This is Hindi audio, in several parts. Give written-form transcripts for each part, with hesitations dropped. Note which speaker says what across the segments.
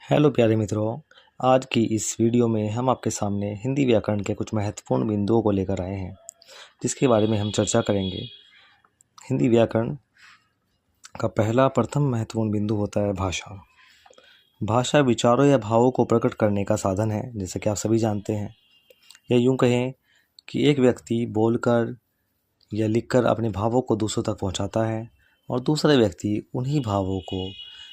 Speaker 1: हेलो प्यारे मित्रों, आज की इस वीडियो में हम आपके सामने हिंदी व्याकरण के कुछ महत्वपूर्ण बिंदुओं को लेकर आए हैं, जिसके बारे में हम चर्चा करेंगे। हिंदी व्याकरण का पहला प्रथम महत्वपूर्ण बिंदु होता है भाषा। भाषा विचारों या भावों को प्रकट करने का साधन है, जैसे कि आप सभी जानते हैं। या यूँ कहें कि एक व्यक्ति बोलकर या लिखकर अपने भावों को दूसरों तक पहुंचाता है और दूसरा व्यक्ति उन्हीं भावों को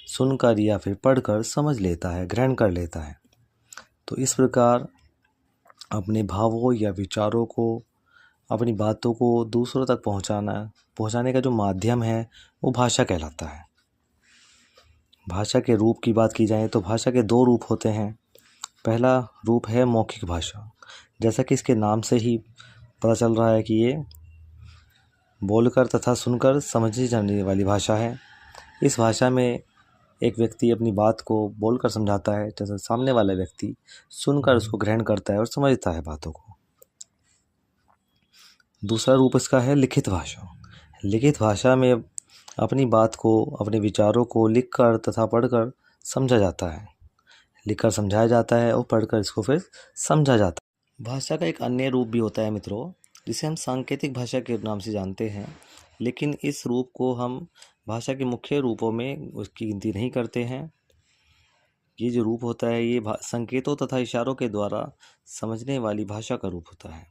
Speaker 1: सुनकर या फिर पढ़कर समझ लेता है, ग्रहण कर लेता है। तो इस प्रकार अपने भावों या विचारों को, अपनी बातों को दूसरों तक पहुंचाने का जो माध्यम है वो भाषा कहलाता है। भाषा के रूप की बात की जाए तो भाषा के दो रूप होते हैं। पहला रूप है मौखिक भाषा, जैसा कि इसके नाम से ही पता चल रहा है कि ये बोलकर तथा सुनकर समझी जाने वाली भाषा है। इस भाषा में एक व्यक्ति अपनी बात को बोलकर समझाता है, जैसे सामने वाला व्यक्ति सुनकर उसको ग्रहण करता है और समझता है बातों को। दूसरा रूप इसका है लिखित भाषा। लिखित भाषा में अपनी बात को, अपने विचारों को लिखकर तथा पढ़कर समझा जाता है। लिखकर समझाया जाता है और पढ़कर इसको फिर समझा जाता है। भाषा का एक अन्य रूप भी होता है मित्रों, जिसे हम सांकेतिक भाषा के नाम से जानते हैं, लेकिन इस रूप को हम भाषा के मुख्य रूपों में उसकी गिनती नहीं करते हैं। ये जो रूप होता है ये संकेतों तथा इशारों के द्वारा समझने वाली भाषा का रूप होता है।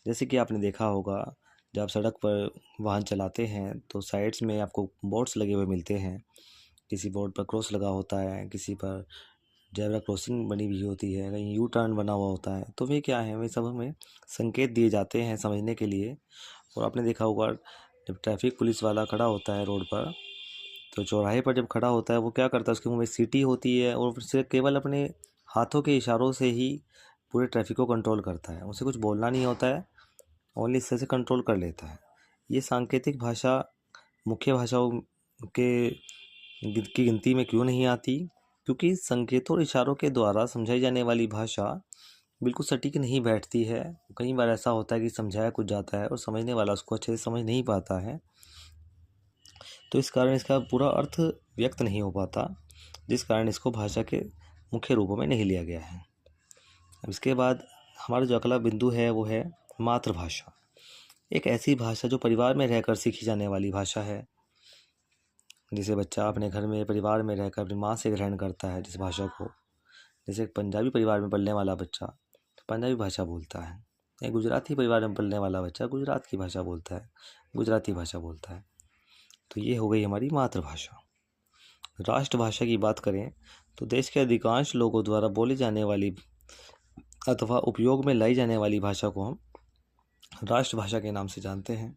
Speaker 1: जैसे कि आपने देखा होगा, जब सड़क पर वाहन चलाते हैं तो साइड्स में आपको बोर्ड्स लगे हुए मिलते हैं। किसी बोर्ड पर क्रॉस लगा होता है, किसी पर जेब्रा क्रॉसिंग बनी हुई होती है, कहीं यू टर्न बना हुआ होता है। तो वे क्या है, वे सब हमें संकेत दिए जाते हैं समझने के लिए। और आपने देखा होगा, जब ट्रैफिक पुलिस वाला खड़ा होता है रोड पर, तो चौराहे पर जब खड़ा होता है वो क्या करता है, उसके मुंह में सीटी होती है और फिर केवल अपने हाथों के इशारों से ही पूरे ट्रैफिक को कंट्रोल करता है। उसे कुछ बोलना नहीं होता है, ओनली इससे से कंट्रोल कर लेता है। ये सांकेतिक भाषा मुख्य भाषाओं के की गिनती में क्यों नहीं आती? क्योंकि संकेतों और इशारों के द्वारा समझाई जाने वाली भाषा बिल्कुल सटीक नहीं बैठती है। कई बार ऐसा होता है कि समझाया कुछ जाता है और समझने वाला उसको अच्छे से समझ नहीं पाता है, तो इस कारण इसका पूरा अर्थ व्यक्त नहीं हो पाता, जिस कारण इसको भाषा के मुख्य रूपों में नहीं लिया गया है। अब इसके बाद हमारा जो अगला बिंदु है वो है मातृभाषा। एक ऐसी भाषा जो परिवार में रहकर सीखी जाने वाली भाषा है, जिसे बच्चा अपने घर में परिवार में रहकर अपनी माँ से ग्रहण करता है जिस भाषा को। जैसे एक पंजाबी परिवार में पलने वाला बच्चा तो पंजाबी भाषा बोलता है, एक गुजराती परिवार में पलने वाला बच्चा गुजरात की भाषा बोलता है, गुजराती भाषा बोलता है। तो ये हो गई हमारी मातृभाषा। राष्ट्रभाषा की बात करें तो देश के अधिकांश लोगों द्वारा बोली जाने वाली अथवा उपयोग में लाई जाने वाली भाषा को हम राष्ट्रभाषा के नाम से जानते हैं।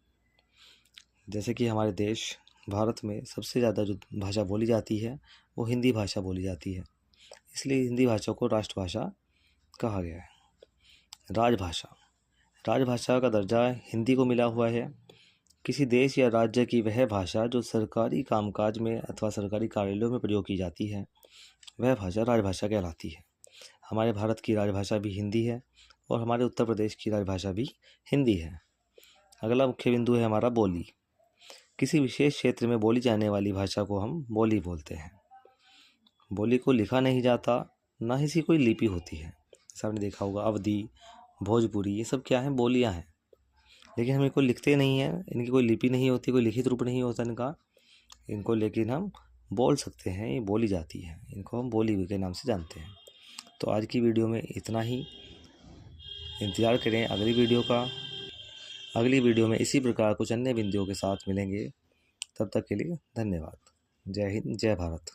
Speaker 1: जैसे कि हमारे देश भारत में सबसे ज़्यादा जो भाषा बोली जाती है वो हिंदी भाषा बोली जाती है, इसलिए हिंदी भाषा को राष्ट्रभाषा कहा गया है। राजभाषा, राजभाषा का दर्जा हिंदी को मिला हुआ है। किसी देश या राज्य की वह भाषा जो सरकारी कामकाज में अथवा सरकारी कार्यालयों में प्रयोग की जाती है, वह भाषा राजभाषा कहलाती है। हमारे भारत की राजभाषा भी हिंदी है और हमारे उत्तर प्रदेश की राजभाषा भी हिंदी है। अगला मुख्य बिंदु है हमारा बोली। किसी विशेष क्षेत्र में बोली जाने वाली भाषा को हम बोली बोलते हैं। बोली को लिखा नहीं जाता, ना ही इसकी कोई लिपि होती है। जैसे आपने देखा होगा अवधी, भोजपुरी, ये सब क्या है, बोलियाँ हैं, लेकिन हम इनको लिखते नहीं हैं। इनकी कोई लिपि नहीं होती, कोई लिखित रूप नहीं होता इनका। इनको लेकिन हम बोल सकते हैं, ये बोली जाती है, इनको हम बोली के नाम से जानते हैं। तो आज की वीडियो में इतना ही। इंतज़ार करें अगली वीडियो का। अगली वीडियो में इसी प्रकार कुछ अन्य बिंदुओं के साथ मिलेंगे। तब तक के लिए धन्यवाद। जय हिंद, जय भारत।